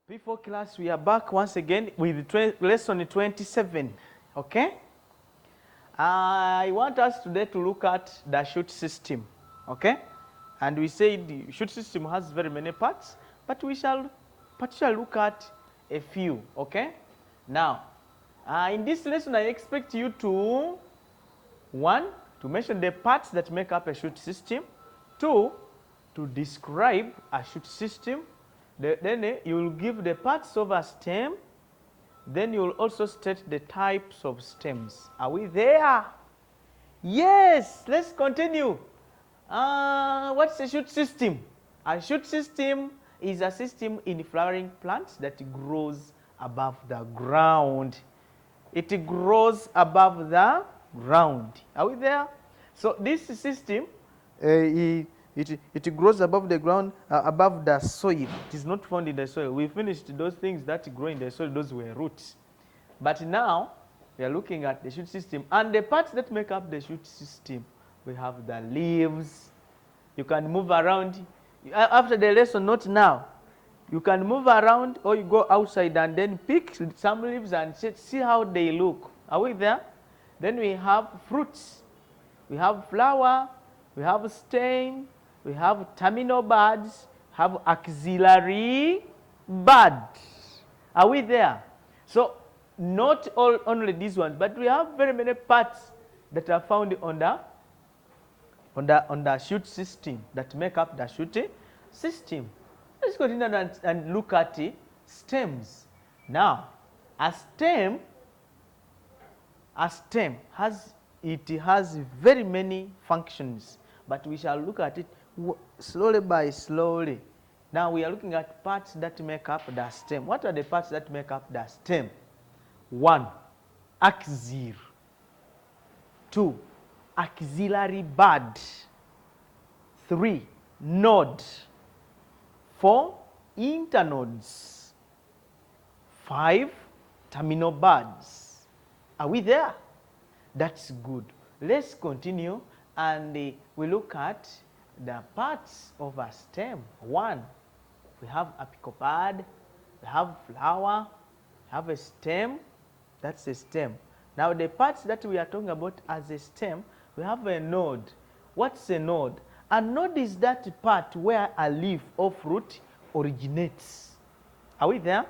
Before class, we are back once again with lesson 27. Okay? I want us today to look at the shoot system. Okay? And we said the shoot system has very many parts, but we shall particularly look at a few. Okay? Now, in this lesson, I expect you to, one, to mention the parts that make up a shoot system. Two, to describe a shoot system. Then you will give the parts of a stem. Then you will also state the types of stems. Are we there? Yes, let's continue. What's a shoot system? A shoot system is a system in flowering plants that grows above the ground. It grows above the ground. Are we there? So this system, it grows above the ground, above the soil. It is not found in the soil. We finished those things that grow in the soil. Those were roots. But now we are looking at the shoot system. And the parts that make up the shoot system, we have the leaves. You can move around. After the lesson, not now. You can move around or you go outside and then pick some leaves and see how they look. Are we there? Then we have fruits. We have flower. We have stem. We have terminal buds. Have axillary bud. Are we there? So not only these ones, but we have very many parts that are found on the shoot system that make up the shoot system. Let's continue and look at stems. Now, a stem has very many functions, but we shall look at it slowly by slowly. Now we are looking at parts that make up the stem. What are the parts that make up the stem? 1, axil. 2, axillary bud. 3, node. 4, internodes. 5, terminal buds. Are we there? That's good. Let's continue and we look at the parts of a stem. 1, we have apicopod, we have flower, we have a stem. That's a stem. Now the parts that we are talking about as a stem, we have a node. What's a node? A node is that part where a leaf or fruit originates. Are we there?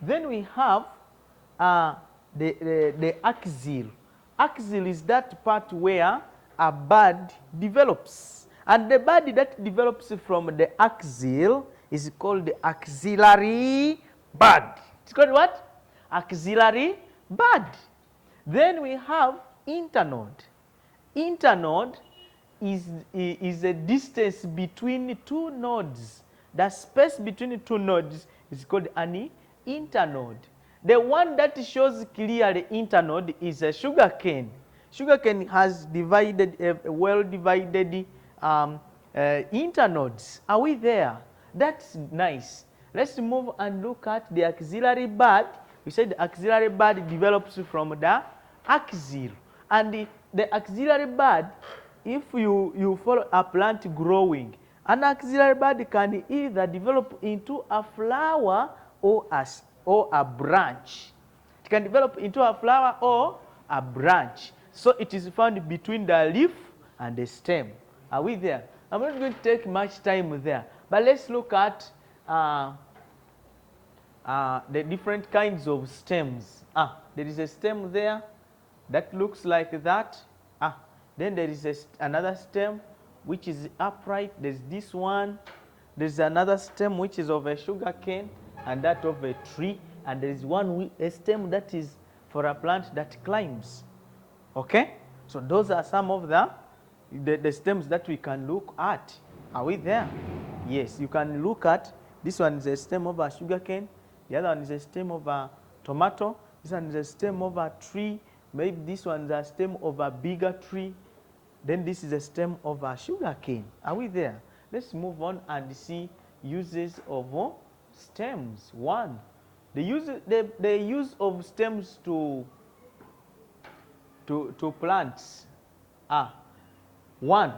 Then we have the axil. Axil is that part where a bud develops. And the bud that develops from the axil is called the axillary bud. It's called what? Axillary bud. Then we have internode. Internode is a distance between two nodes. The space between two nodes is called an internode. The one that shows clearly internode is a sugarcane. Sugarcane has well-divided internodes. Are we there? That's nice. Let's move and look at the axillary bud. We said the axillary bud develops from the axil. And the axillary bud, if you follow a plant growing, an axillary bud can either develop into a flower or a branch. It can develop into a flower or a branch. So it is found between the leaf and the stem. Are we there? I'm not going to take much time there, but let's look at the different kinds of stems. There is a stem there that looks like that. Then there is another stem which is upright. There's this one. There's another stem which is of a sugar cane and that of a tree. And there is a stem that is for a plant that climbs. Okay? So those are some of the stems that we can look at. Are we there? Yes, you can look at. This one is a stem of a sugar cane. The other one is a stem of a tomato. This one is a stem of a tree. Maybe this one is a stem of a bigger tree. Then this is a stem of a sugar cane. Are we there? Let's move on and see uses of stems. 1, the use of stems to plants. 1,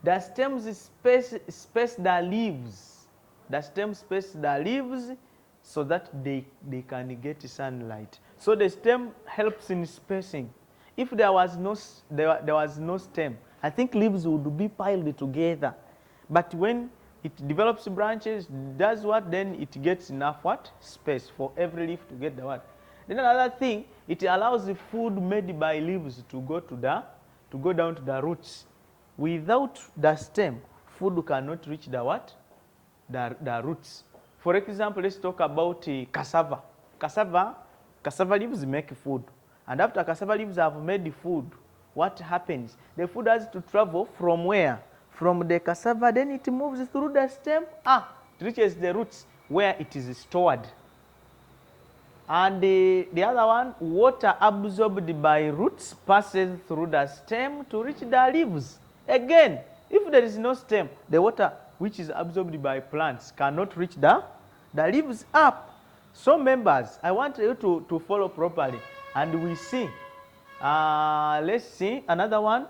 the stems space the leaves. The stem space the leaves. so that they can get sunlight. So the stem helps in spacing. If there was no stem, I think leaves would be piled together. But when it develops branches, does what? Then it gets enough what? Space for every leaf to get the what? Then another thing, it allows the food made by leaves to go down to the roots. Without the stem, food cannot reach the what? The roots. For example, let's talk about cassava. Cassava leaves make food. And after cassava leaves have made food, what happens? The food has to travel from where? From the cassava, then it moves through the stem. It reaches the roots where it is stored. And the other one, water absorbed by roots passes through the stem to reach the leaves. Again, if there is no stem, the water which is absorbed by plants cannot reach the leaves up. So members, I want you to follow properly. And we see, let's see another one.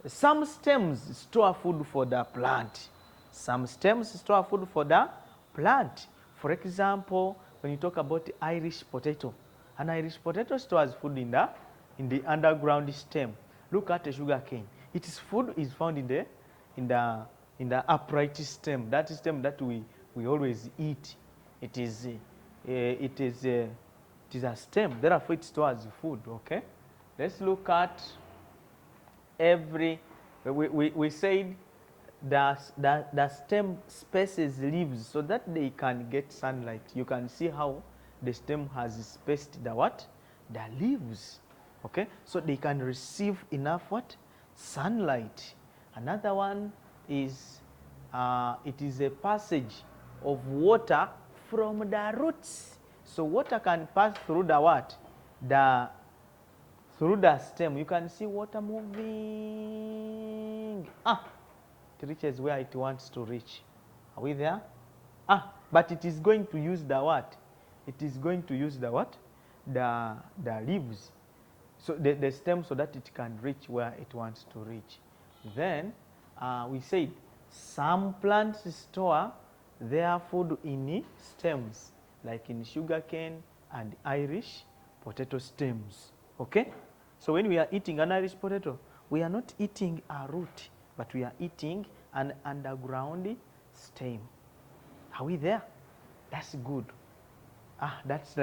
Some stems store food for the plant. Some stems store food for the plant. For example, when you talk about the Irish potato, an Irish potato stores food in the underground stem. Look at the sugar cane. Its food is found in the upright stem. That stem that we always eat. It is a stem. Therefore, it stores food. Okay. Let's look at we said the stem spaces leaves so that they can get sunlight. You can see how the stem has spaced the what? The leaves. Okay, so they can receive enough what? Sunlight. Another one is it is a passage of water from the roots. So water can pass through the what? Through the stem. You can see water moving. It reaches where it wants to reach. Are we there? But it is going to use the what? It is going to use the what? The leaves. So the stem, so that it can reach where it wants to reach. Then we said some plants store their food in stems, like in sugarcane and Irish potato stems. Okay? So when we are eating an Irish potato, we are not eating a root, but we are eating an underground stem. Are we there? That's good. That's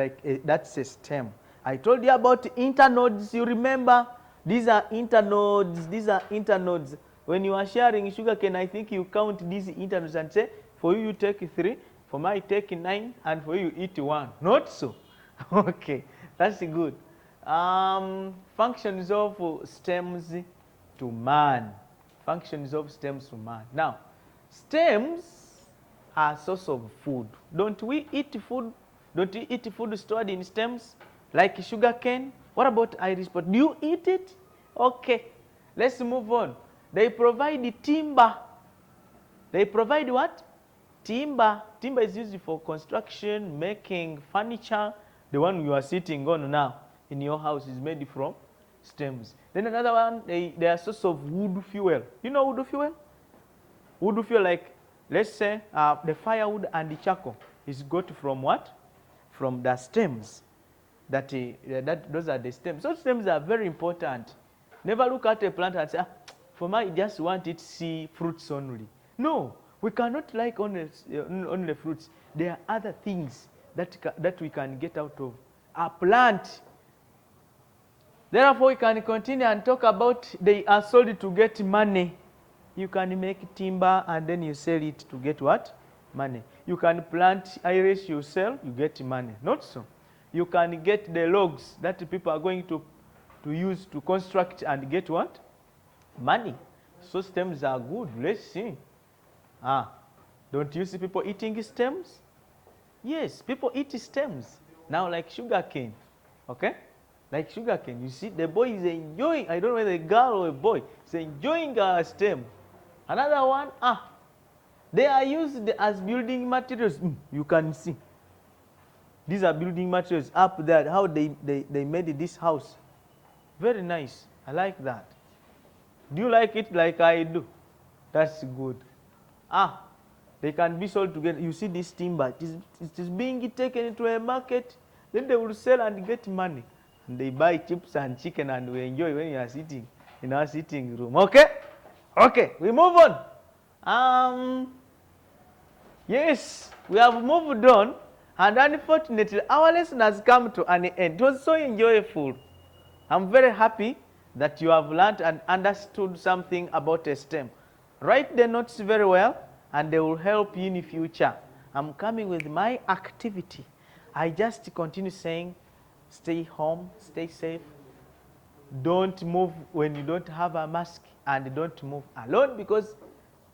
that's a stem. I told you about internodes. You remember? These are internodes. When you are sharing sugarcane, I think you count these internodes and say, for you take 3, for me I take 9, and for you eat 1. Not so. Okay, that's good. Functions of stems to man. Functions of stems to man. Now, stems are a source of food. Don't we eat food? Don't you eat food stored in stems? Like sugar cane? What about Irish potato? Do you eat it? Okay, let's move on. They provide timber. They provide what? Timber. Timber is used for construction, making furniture. The one you are sitting on now in your house is made from stems. Then another one, they are a source of wood fuel. You know wood fuel? Wood fuel, like, let's say, the firewood and the charcoal is got from what? From the stems. Those are the stems. So stems are very important. Never look at a plant and say, for me, I just want it to see fruits only. No, we cannot like only fruits. There are other things that we can get out of a plant. Therefore, we can continue and talk about they are sold to get money. You can make timber and then you sell it to get what? Money. You can plant Irish, you sell, you get money. Not so. You can get the logs that people are going to use to construct and get what? Money. So stems are good. Let's see. Don't you see people eating stems? Yes, people eat stems. Now like sugar cane. Okay? Like sugar cane. You see, the boy is enjoying. I don't know whether a girl or a boy is enjoying a stem. Another one, they are used as building materials. You can see. These are building materials up there, how they made this house. Very nice. I like that. Do you like it like I do? That's good. They can be sold together. You see this timber, it is being taken into a market. Then they will sell and get money. And they buy chips and chicken and we enjoy when you are sitting in our sitting room. Okay? Okay, we move on. Yes, we have moved on. And unfortunately, our lesson has come to an end. It was so enjoyable. I'm very happy that you have learned and understood something about STEM. Write the notes very well, and they will help you in the future. I'm coming with my activity. I just continue saying, stay home, stay safe. Don't move when you don't have a mask, and don't move alone, because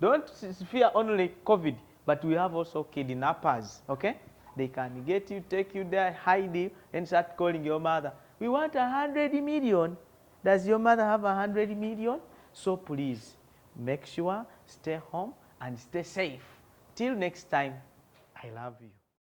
don't fear only COVID, but we have also kidnappers, okay? They can get you, take you there, hide you, and start calling your mother. We want 100 million. Does your mother have 100 million? So please, make sure, stay home and stay safe. Till next time, I love you.